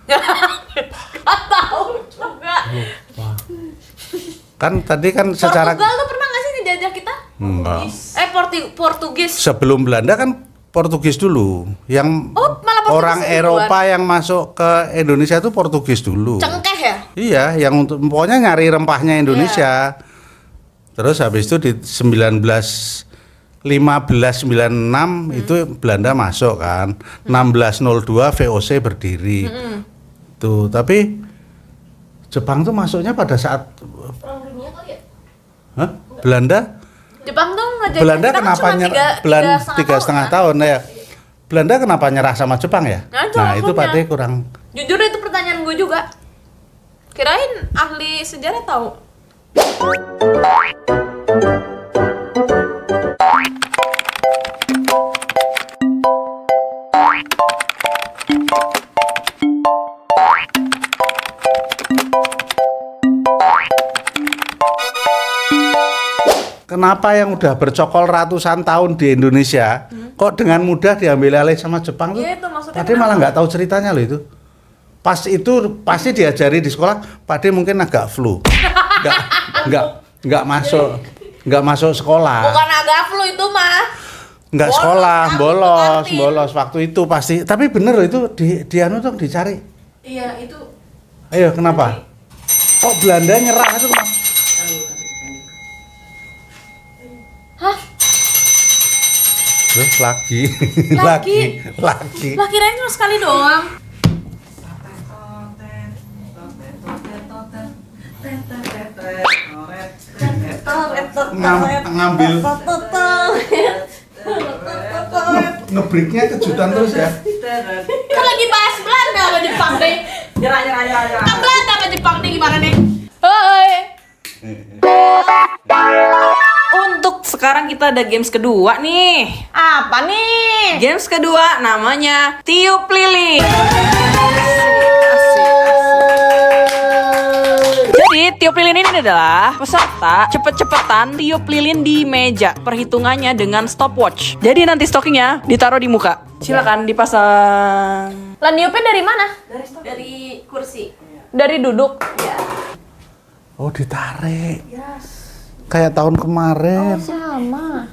Gak tahu juga. kan tadi kan secara Portugal tuh pernah nggak sih dijajah kita? Enggak. Portugis. Sebelum Belanda kan Portugis dulu. Yang Malah Portugis orang duluan. Eropa yang masuk ke Indonesia itu Portugis dulu. Cengkeh ya? Iya, yang untuk pokoknya nyari rempahnya Indonesia. Terus habis itu di 1596 itu Belanda masuk kan. 1602 VOC berdiri. Tuh, tapi Jepang tuh masuknya pada saat Perang dunia kali ya? Belanda Jepang tuh ngajarin Belanda kita kan kenapa cuma nyerah? Tiga setengah tahun ya. Belanda kenapa nyerah sama Jepang ya? Nah itu berarti kurang. Jujur itu pertanyaan gue juga. Kirain ahli sejarah tahu. Kenapa yang udah bercokol ratusan tahun di Indonesia kok dengan mudah diambil alih sama Jepang tuh? Iya, itu maksudnya Pade malah nggak tahu ceritanya loh itu. Pas itu pasti diajari di sekolah, Pade mungkin agak flu. Nggak masuk sekolah. Bukan agak flu itu mah. Nggak Bolos, sekolah, kami bolos pengantin. waktu itu pasti. Tapi bener loh itu di anu tuh dicari. Iya, itu. Ayo kenapa? Kok Belanda nyerah itu kenapa? Hah? Terus lagi. Lah kirain cuma sekali doang. Ngambil ngebreaknya kejutan terus ya. Kan lagi bahas Belanda sama Jepang nih. Nyerah. Kan Belanda sama Jepang nih gimana nih? Hoi. Untuk sekarang kita ada games kedua nih. Apa nih? Games kedua namanya tiup lilin. Jadi tiup lilin ini adalah peserta cepet-cepetan tiup lilin di meja. Perhitungannya dengan stopwatch. Jadi nanti stokingnya ditaruh di muka. Silakan dipasang. Lah niupnya dari mana? Dari kursi. Dari duduk. Oh ditarik. Kayak tahun kemarin. Sama.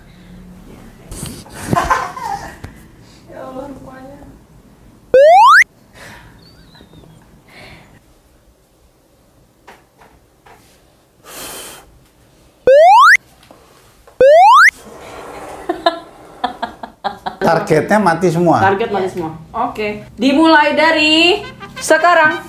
Targetnya mati semua. Target mati semua. Oke. Dimulai dari sekarang.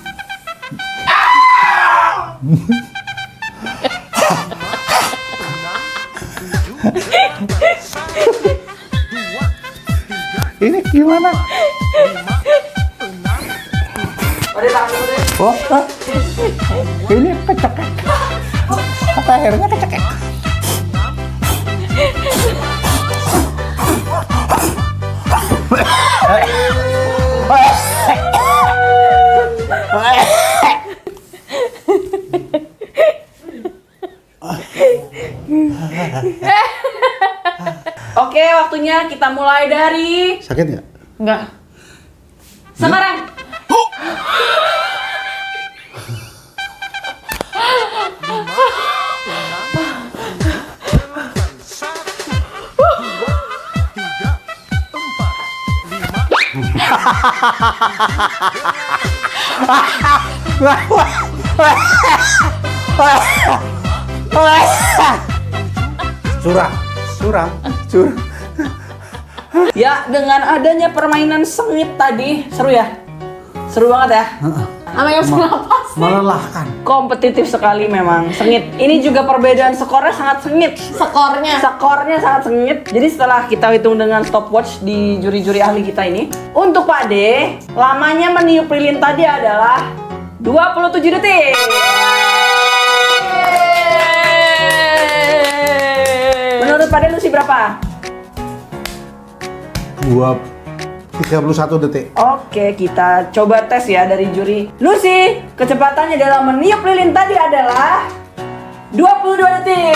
Ini gimana? Oh, ini kecekek. Apa akhirnya kecekek? Oke, waktunya kita mulai dari Sakit nggak? Enggak. sekarang. Curang. Ya, dengan adanya permainan sengit tadi, seru ya? Seru banget ya? Sama yang napas. Melelahkan. Kompetitif sekali memang, sengit. Ini juga perbedaan skornya sangat sengit. Skornya. Skornya sangat sengit. Jadi setelah kita hitung dengan stopwatch di juri-juri ahli kita ini, untuk Pak D, lamanya meniup lilin tadi adalah 27 detik. Menurut Pak D Lucy berapa? 31 detik. Oke, kita coba tes ya dari juri. Lucy, kecepatannya dalam meniup lilin tadi adalah 22 detik.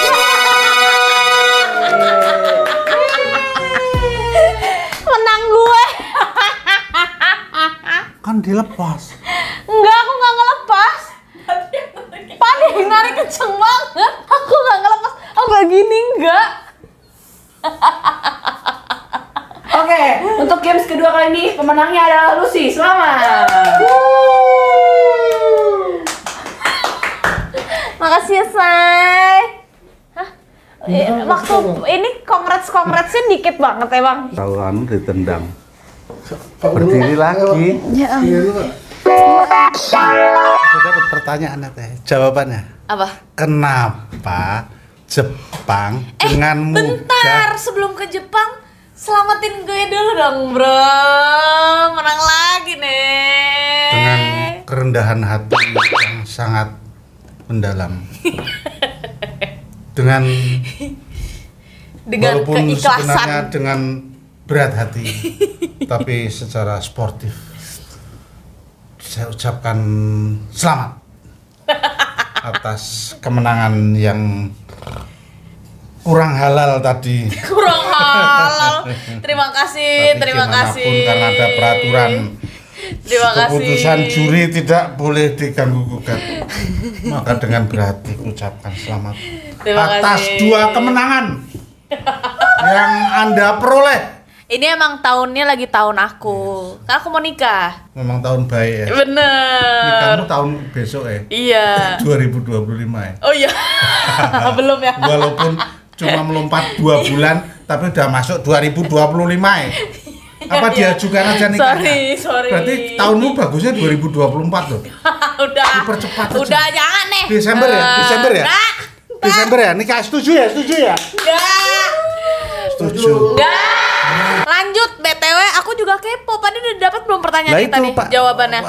Menang gue. Kan dilepas. Enggak, aku nggak ngelepas. Paling narik kenceng banget. Aku nggak ngelepas. Aku nggak gini enggak. Oke, untuk games kedua kali ini pemenangnya adalah Lucy. Selamat. Makasih ya, Say. Hah? Waktu ini congrats-congratsnya dikit banget ya, Bang. Tahu anu ditendang. Berdiri lagi. Ya. Sudah dapat pertanyaannya teh. Jawabannya. Apa? Kenapa Jepang dengan mudah. Bentar, sebelum ke Jepang, selamatin gue dulu dong, bro. Menang lagi nih. Dengan kerendahan hati yang sangat mendalam. Dengan walaupun keikhlasan. sebenarnya dengan berat hati, tapi secara sportif, saya ucapkan selamat atas kemenangan yang kurang halal tadi. Kurang halal. Terima kasih, Tapi terima gimana kasih. pun karena ada peraturan, Terima kasih. keputusan juri tidak boleh diganggu gugat. Maka dengan berhati ucapkan selamat Terima atas kasih. 2 kemenangan yang Anda peroleh. Ini emang tahunnya lagi tahun aku. Kan aku mau nikah. Memang tahun baik ya. Bener. Nikahmu tahun besok ya. Iya. 2025 ya. Oh iya. Belum ya. Walaupun cuma melompat 2 bulan, tapi udah masuk 2025 ya. Apa Iya. diajukan aja nikahnya? Sorry. Berarti tahunmu bagusnya 2024 loh. Udah. Dipercepat aja. Udah jangan nih. Desember ya? Desember ya? Enggak. Desember ya? Nikah setuju ya? Setuju ya? Enggak. Setuju. Enggak. Lanjut BTW, aku juga kepo. Padahal udah dapat belum pertanyaan Lah kita itu nih Pak, jawabannya?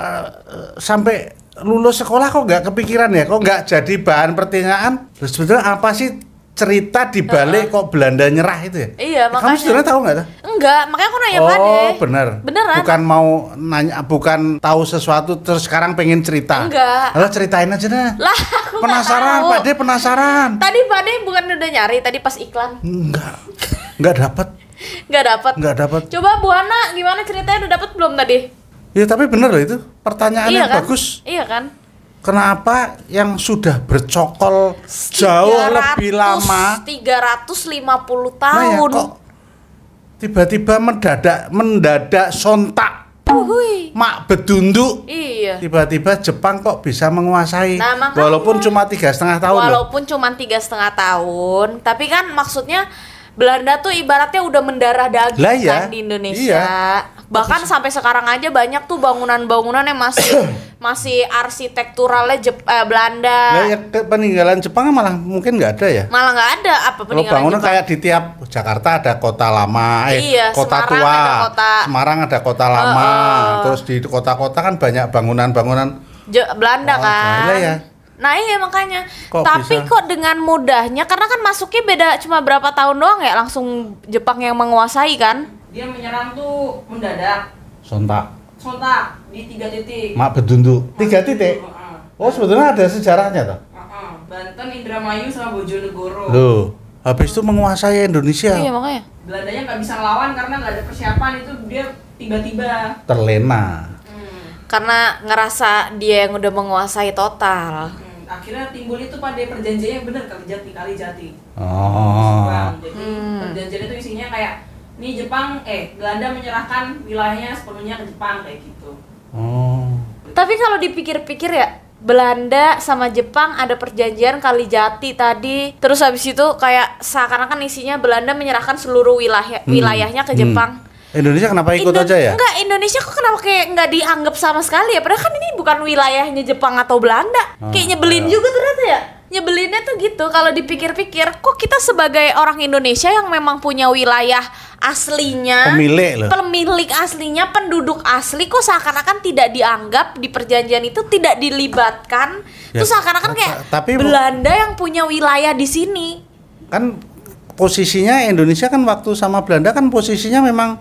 sampai lulus sekolah kok nggak kepikiran ya? Kok nggak jadi bahan pertanyaan? Terus sebetulnya apa sih cerita di balik kok Belanda nyerah itu ya? Iya, Kamu makanya. sebenarnya tahu nggak tuh? Enggak, makanya aku nanya Oh Pade. benar. Beneran. Bukan mau nanya, bukan tahu sesuatu terus sekarang pengen cerita. Enggak. Lah ceritain aja dah. Lah, aku nggak Penasaran, tahu. Pak De penasaran. Tadi Pade bukan udah nyari tadi pas iklan? Enggak dapat, Nggak dapat. enggak dapat. Coba Bu Hana gimana ceritanya, udah dapat belum tadi? Ya tapi bener loh itu pertanyaan yang kan? bagus. Iya kan? Kenapa yang sudah bercokol jauh lebih lama 350 nah ya tahun. kok tiba-tiba mendadak sontak Uhuy. mak bedunduk Iya. tiba-tiba Jepang kok bisa menguasai Nah, makanya. walaupun cuma 3,5 tahun loh. Walaupun cuma 3,5 tahun, tapi kan maksudnya Belanda tuh ibaratnya udah mendarah daging Lah iya, kan di Indonesia. Bahkan sampai sekarang aja banyak tuh bangunan-bangunan yang masih arsitekturalnya Belanda. Lah ya peninggalan Jepang malah mungkin nggak ada ya. Malah nggak ada apa Kalau peninggalan bangunan Jepang. kayak di tiap Jakarta ada kota lama, Iya, kota Semarang tua, ada kota- Semarang ada kota lama, terus di kota-kota kan banyak bangunan-bangunan. Belanda Oh, kan. gila ya. Nah iya makanya. Kok Tapi bisa? kok dengan mudahnya, karena kan masuknya beda cuma berapa tahun doang ya, langsung Jepang yang menguasai kan. Dia menyerang tuh mendadak, Sontak, sontak di 3 titik. mak bedunduk, 3 titik. Oh sebetulnya ada sejarahnya toh. Banten, Indramayu, sama Bojonegoro. Loh, habis itu menguasai Indonesia. Iya makanya. Belandanya nggak bisa ngelawan karena nggak ada persiapan, itu dia tiba-tiba. Terlena. Karena ngerasa dia yang udah menguasai total. Akhirnya timbul itu pada perjanjiannya bener kali jati. Oh. Jepang. Jadi perjanjian itu isinya kayak nih Belanda menyerahkan wilayahnya sepenuhnya ke Jepang kayak gitu. Oh. Tapi kalau dipikir-pikir ya, Belanda sama Jepang ada perjanjian Kalijati tadi. Terus habis itu kayak seakan-akan isinya Belanda menyerahkan seluruh wilayahnya ke Jepang. Indonesia kenapa ikut aja ya? Enggak, Indonesia kok kenapa kayak nggak dianggap sama sekali ya? Padahal kan ini bukan wilayahnya Jepang atau Belanda. Kayak nyebelin juga ternyata ya. Nyebelinnya tuh gitu kalau dipikir-pikir, kok kita sebagai orang Indonesia yang memang punya wilayah aslinya, pemilik aslinya, penduduk asli, kok seakan-akan tidak dianggap di perjanjian itu, tidak dilibatkan. Ya, Terus seakan-akan kayak tapi Belanda yang punya wilayah di sini. Kan posisinya Indonesia kan waktu sama Belanda kan posisinya memang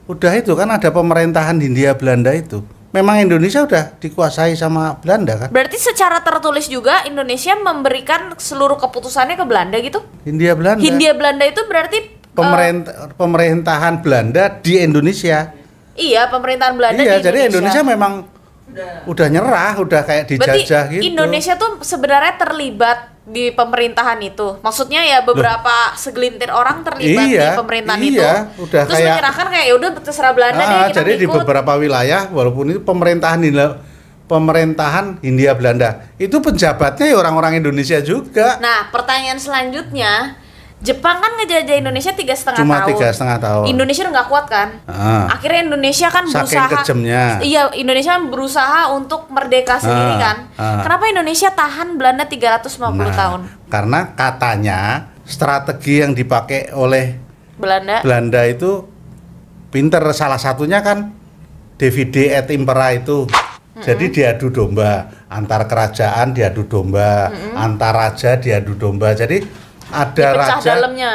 udah itu kan ada pemerintahan Hindia Belanda itu. Memang Indonesia udah dikuasai sama Belanda kan? Berarti secara tertulis juga Indonesia memberikan seluruh keputusannya ke Belanda gitu? Hindia Belanda. Hindia Belanda itu berarti pemerintahan Belanda di Indonesia. Iya, pemerintahan Belanda iya, di jadi Indonesia memang udah nyerah, udah kayak dijajah berarti gitu. Indonesia tuh sebenarnya terlibat di pemerintahan itu. Maksudnya ya beberapa segelintir orang terlibat di pemerintahan itu. Udah terus kayak menyerahkan kayak ya udah terserah Belanda deh, kita jadi di ikut. beberapa wilayah walaupun itu pemerintahan Hindia Belanda, itu penjabatnya ya orang-orang Indonesia juga. Nah, pertanyaan selanjutnya, Jepang kan ngejajah Indonesia 3,5 tahun. Cuma 3,5 tahun. Indonesia udah nggak kuat kan? Akhirnya Indonesia kan Saking berusaha. kejamnya. Iya, Indonesia kan berusaha untuk merdeka sendiri kan. Kenapa Indonesia tahan Belanda 350 tahun? Karena katanya strategi yang dipakai oleh Belanda itu pinter, salah satunya kan Divide et Impera itu. Jadi diadu domba, antar kerajaan diadu domba, antar raja diadu domba. Jadi ada dipecah raja, dalamnya.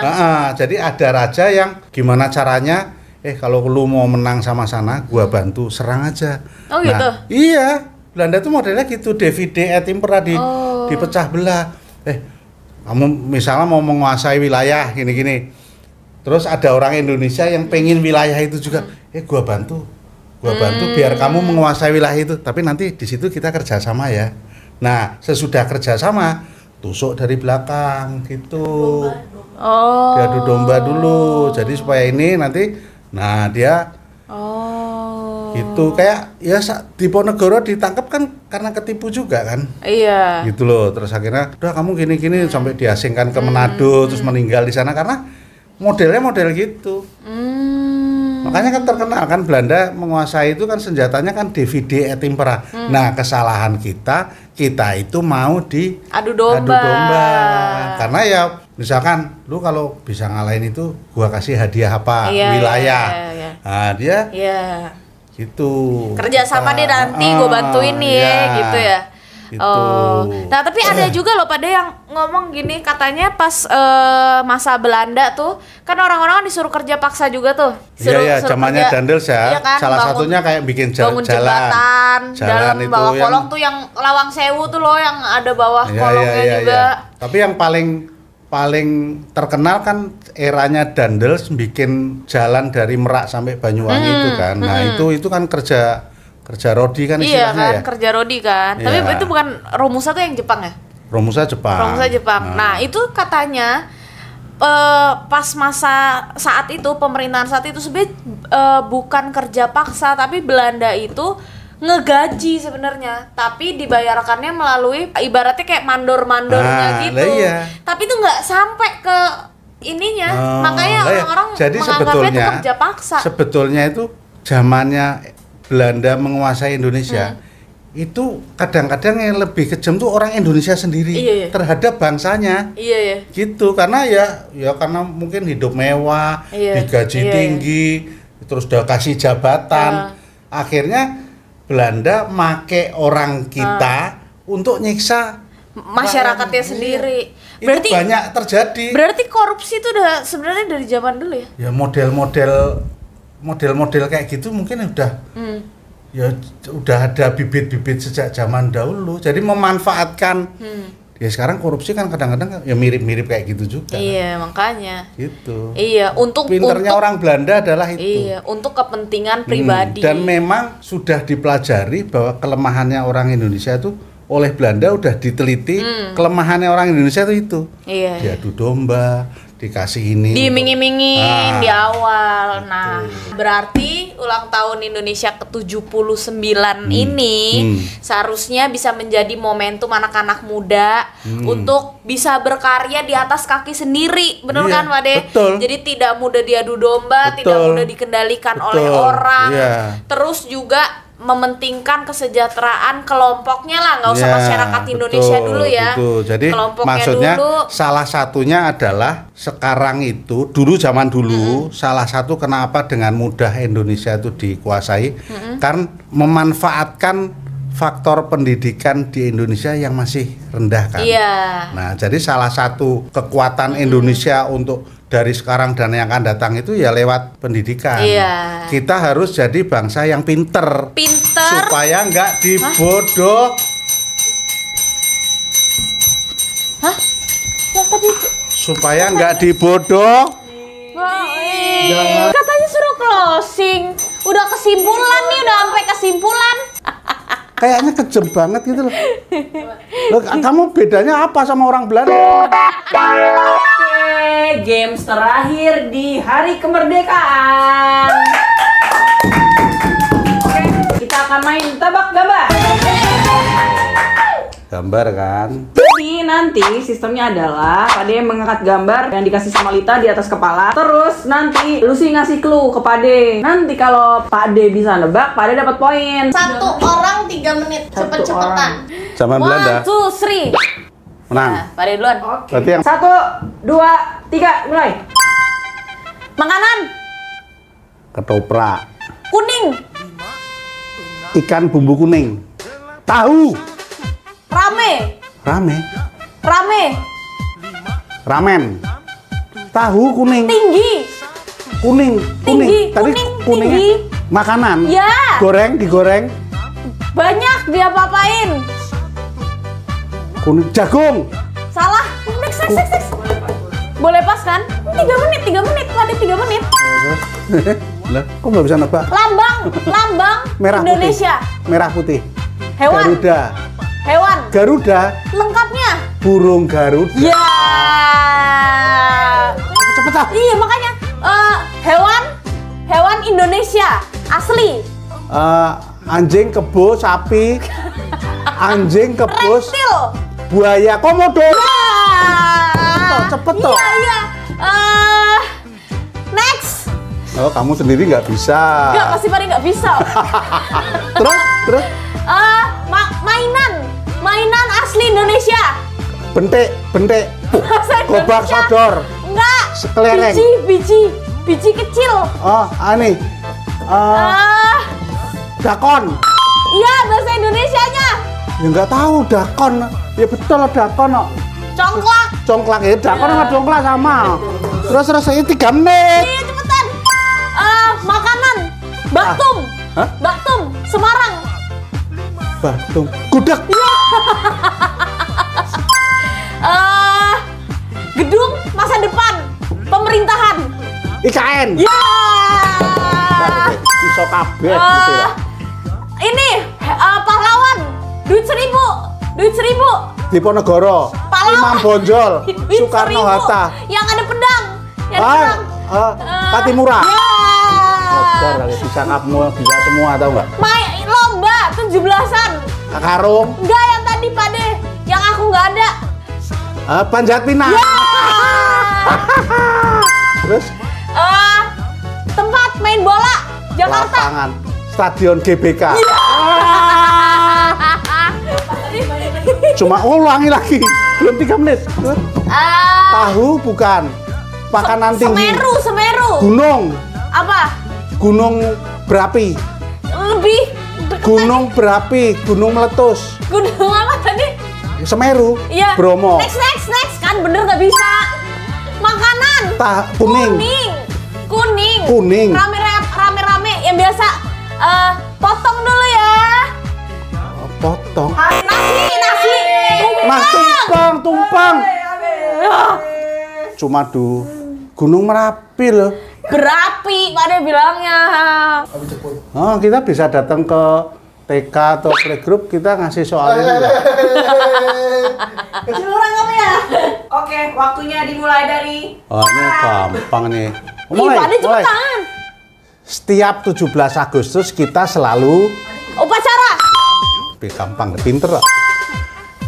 Jadi ada raja yang gimana caranya? Kalau lu mau menang sama sana, gua bantu, serang aja. Oh gitu? Iya, Belanda tuh modelnya gitu, Divide et Impera, dipecah belah. Kamu misalnya mau menguasai wilayah gini-gini, terus ada orang Indonesia yang pengen wilayah itu juga, gua bantu biar kamu menguasai wilayah itu, tapi nanti di situ kita kerjasama ya. Nah, sesudah kerjasama, tusuk dari belakang gitu. Diadu domba dulu, jadi supaya ini nanti, nah dia gitu kayak ya Diponegoro ditangkap kan karena ketipu juga kan. Iya. Gitu loh, terus akhirnya udah kamu gini-gini sampai diasingkan ke Manado, terus meninggal di sana karena modelnya model gitu. Makanya kan terkenal kan Belanda menguasai itu kan senjatanya kan Divide et Impera. Nah, kesalahan kita itu mau adu domba. Karena ya misalkan lu kalau bisa ngalahin itu gua kasih hadiah apa, wilayah. Iya. Nah, dia gitu. Kerja sama deh nanti gua bantuin nih gitu ya. Gitu. Nah tapi ada juga loh pada yang ngomong gini, katanya pas masa Belanda tuh kan orang-orang disuruh kerja paksa juga tuh. Iya, zamannya Daendels ya. Iya kan? Salah satunya kayak bikin bangun jalan dalam itu bawah kolong tuh yang Lawang Sewu tuh loh yang ada bawah kolongnya juga. Tapi yang paling terkenal kan eranya Daendels bikin jalan dari Merak sampai Banyuwangi itu kan. Nah, itu kan kerja rodi kan istilahnya kan, ya. Kerja rodi kan. Tapi itu bukan Romusa tuh yang Jepang ya? Romusa Jepang. Nah, itu katanya pas masa saat itu, pemerintahan saat itu sebenarnya bukan kerja paksa, tapi Belanda itu ngegaji sebenarnya, tapi dibayarkannya melalui ibaratnya kayak mandor-mandornya gitu. Tapi itu nggak sampai ke ininya. Makanya orang-orang menganggapnya itu kerja paksa. Sebetulnya itu zamannya Belanda menguasai Indonesia, itu kadang-kadang yang lebih kejam tuh orang Indonesia sendiri terhadap bangsanya. Gitu, karena ya karena mungkin hidup mewah, digaji tinggi, terus udah kasih jabatan. Akhirnya Belanda make orang kita untuk nyiksa masyarakatnya sendiri. Berarti itu banyak terjadi. Berarti korupsi itu udah sebenarnya dari zaman dulu ya? Ya model kayak gitu mungkin ya udah ada bibit-bibit sejak zaman dahulu. Jadi memanfaatkan. Ya sekarang korupsi kan kadang-kadang ya mirip-mirip kayak gitu juga. Iya, makanya. Gitu. Iya, pinternya orang Belanda adalah itu. Iya, untuk kepentingan pribadi. Dan memang sudah dipelajari bahwa kelemahannya orang Indonesia itu oleh Belanda udah diteliti, kelemahannya orang Indonesia itu. Iya. Diadu domba, dikasih ini, diiming-imingin di awal. Nah, berarti ulang tahun Indonesia ke-79 ini seharusnya bisa menjadi momentum anak-anak muda untuk bisa berkarya di atas kaki sendiri. Bener kan, Pak De? Betul. Jadi tidak mudah diadu domba, tidak mudah dikendalikan oleh orang. Terus juga mementingkan kesejahteraan kelompoknya lah, nggak usah masyarakat Indonesia dulu ya. Jadi maksudnya dulu. Salah satunya adalah sekarang itu zaman dulu salah satu kenapa dengan mudah Indonesia itu dikuasai kan memanfaatkan faktor pendidikan di Indonesia yang masih rendah kan. Nah, jadi salah satu kekuatan Indonesia untuk dari sekarang dan yang akan datang itu ya lewat pendidikan. Kita harus jadi bangsa yang pinter. Supaya nggak dibodoh. Supaya nggak dibodoh. Katanya suruh closing. Udah kesimpulan nih, udah sampai kesimpulan. Kayaknya kejam banget gitu loh. Kamu bedanya apa sama orang Belanda? Oke, games terakhir di hari kemerdekaan. Oke, kita akan main tebak gambar. Gambar kan? Jadi nanti sistemnya adalah Pak De mengangkat gambar yang dikasih sama Lita di atas kepala. Terus nanti Lucy ngasih clue ke Pak De. Nanti kalau Pak De bisa nebak, Pak De dapat poin. 1 orang 3 menit, cepet-cepetan. Zaman Belanda. 1, 2, 3. Menang. Nah, Pade duluan. Berarti yang 1, 2, 3, mulai. Makanan ketoprak, kuning, ikan bumbu kuning, tahu, rame, rame, ramen, tahu kuning, tinggi, kuning, Tinggi, Tadi kuning, kuningnya tinggi. makanan. Ya. Goreng, digoreng, banyak dia papain. kuning, jagung. Salah. Next. Boleh pas kan? 3 menit, Pade 3 menit. Lah, kok nggak bisa nebak? Lambang Merah Indonesia. putih. Merah putih. Hewan. Garuda. Garuda. Lengkapnya. Burung Garuda. Ya. Cepet ah. Iya makanya hewan Indonesia asli. Anjing, kebo, sapi. Anjing, kebus, Reptil. buaya, komodo. Cepet toh. Iya. Next. Oh, kamu sendiri nggak bisa. Enggak, pasti Pade nggak bisa. Terus? Mainan asli Indonesia. Bentek. Bahasa Gobak Indonesia. sodor. Enggak. Sekelereng. Biji kecil. Oh, ini. Dakon. Iya, bahasa Indonesianya. Ya nggak tahu dakon. Ya betul dakon. Congklak. Congklak ya, dakon sama congklak sama. Terus ini 3 menit. Iya, cepetan. Makanan. Baktum. Hah? Baktum, Semarang. Batung. Gudeg. Gedung masa depan pemerintahan. IKN. Ya. Iso kabeh gitu ya. Ini pahlawan. Duit 1000. Diponegoro. Pahlawan. Imam Bonjol. Duit Soekarno 1000. Hatta. Yang ada pedang. Yang pedang. Patimura. Ya. Obar, bisa kamu bisa semua tahu nggak? Lomba 17-an. Karung. Enggak yang tadi Pade. Yang aku nggak ada. Panjat Pinang. Ya. Terus Tempat main bola Jakarta. lapangan Stadion GBK. Cuma ulangi lagi. Belum 3 menit. Tahu bukan. Makanan tinggi. Semeru. Gunung. Apa? Gunung berapi. Lebih Gunung berapi. Gunung meletus. gunung apa tadi? Semeru. Iya. Bromo. Next kan bener nggak bisa. Makanan. Kuning. Kuning. Rame yang biasa. Potong dulu ya. Potong. Nasi. Tumpang. Cuma Gunung Merapi loh. Berapi pada bilangnya. Oh, kita bisa datang ke TK atau playgroup, kita ngasih soal ini. Curang kamu ya? Oke, waktunya dimulai dari. Oh, ini gampang nih. Pada cepetan. Setiap 17 Agustus kita selalu Upacara. lebih gampang, pinter kok.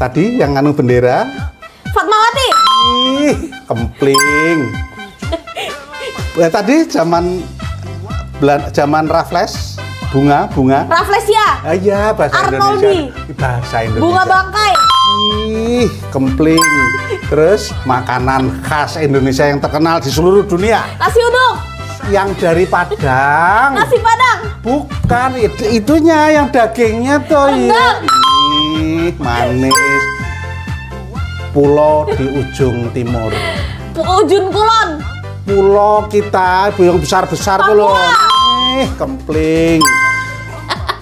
Tadi yang anu bendera. Fatmawati. Ih, kempling. Tadi zaman Raffles, bunga. Rafflesia. Iya, bahasa Arnoldi. Indonesia. Bahasa Indonesia. Bunga bangkai. Ih, kempling. Terus makanan khas Indonesia yang terkenal di seluruh dunia. Nasi uduk. Yang dari Padang. Nasi Padang. Bukan, itunya yang dagingnya tuh. Rendang. Ih, manis. Pulau di ujung timur. Ujung Kulon. Pulau kita yang besar-besar tuh loh. Ih, kempling.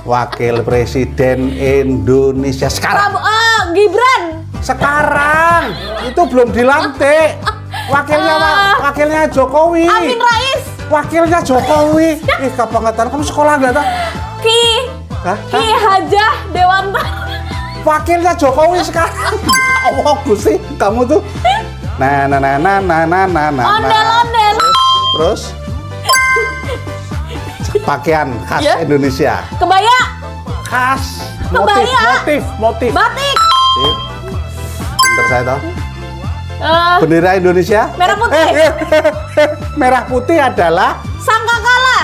Wakil Presiden Indonesia sekarang. Gibran. Sekarang itu belum dilantik. Wakilnya Jokowi. Amin Rais. Wakilnya Jokowi. Ih, kebangetan. Kamu sekolah nggak tahu? Ki Hajah Dewanta. Wakilnya Jokowi sekarang. Allah Gusti, kamu tuh. Nah. Ondel-ondel. Terus pakaian khas Indonesia. Kebaya. Khas. Kebaya. Motif. Batik. Sip. Pinter saya tahu. Bendera Indonesia. Merah putih. Merah putih adalah Sangkakala.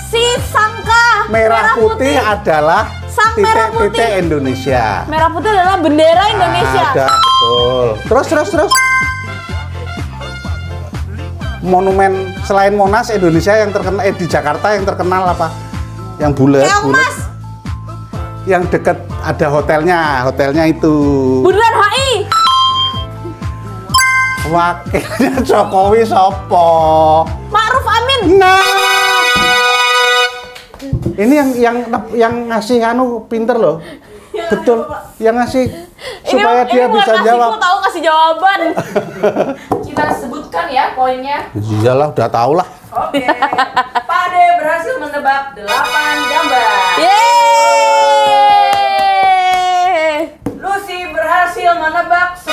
Si Sangka. merah putih adalah Sang merah putih. Titik Indonesia. Merah putih adalah bendera Indonesia. Ada, betul. Terus. Monumen selain Monas Indonesia yang terkenal di Jakarta yang terkenal apa? Yang bulat. Keongmas. Yang deket ada hotelnya itu. Bundaran HI. Wakilnya Jokowi sopo? Ma'ruf Amin. Nah, ini yang ngasih pinter loh. Betul, yang ngasih supaya dia bisa jawab. Tahu kasih jawaban. Kita sebutkan ya poinnya. Iyalah, udah tau lah. Oke. Pak Ade berhasil menebak 8 gambar. Yeay. Lucy berhasil menebak 10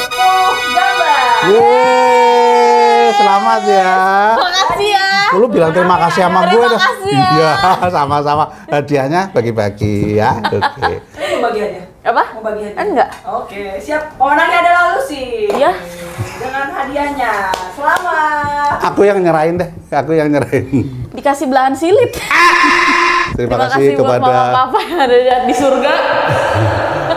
gambar. Yeay, selamat ya. Makasih ya. Lu bilang terima kasih sama gue Terima dah. kasih ya. Iya, sama-sama. Hadiahnya bagi-bagi ya. Oke. Ini mau bagi hadiah? Apa? Mau bagi hadiah? Enggak. Oke, siap. Pemenangnya adalah Lucy. Iya. Dengan hadiahnya. Selamat. Aku yang nyerahin deh. Dikasih belahan silip. Terima kasih buat kepada mama-papa yang ada di surga.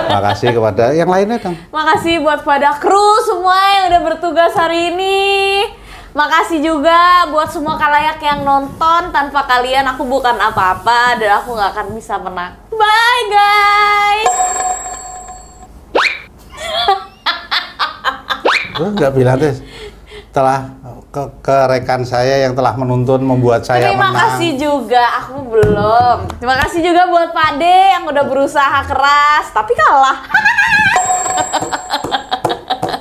Terima kasih kepada yang lainnya dong. Makasih buat pada kru semua yang udah bertugas hari ini. Makasih juga buat semua kalayak yang nonton. Tanpa kalian aku bukan apa-apa dan aku nggak akan bisa menang. Bye guys. Gue nggak bilang deh. Telah ke rekan saya yang telah menuntun membuat saya Terima menang. kasih juga, aku belum. Terima kasih juga buat Pak D yang udah berusaha keras tapi kalah.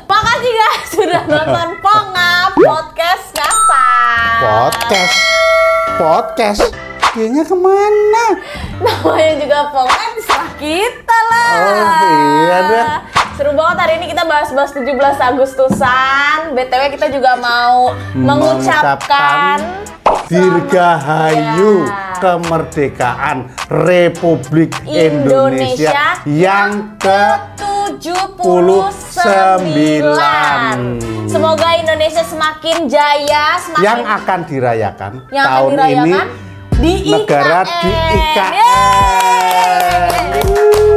Makasih guys sudah nonton Pongap Podcast Kasar. Podcast. Dianya kemana? Namanya juga Pongap terserah kita lah. Oh iya deh. Seru banget hari ini kita bahas-bahas 17 Agustusan. BTW kita juga mau mengucapkan Dirgahayu Ya. kemerdekaan Republik Indonesia yang ke-79. Semoga Indonesia semakin jaya, semakin yang akan dirayakan yang akan tahun dirayakan ini di negara IKN. di IKN. Yeay.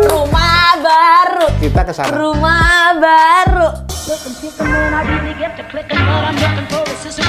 Rumah baru. Kita ke sana. Rumah baru. Looking, picking, when I really get to clicking, but I'm looking for a sister.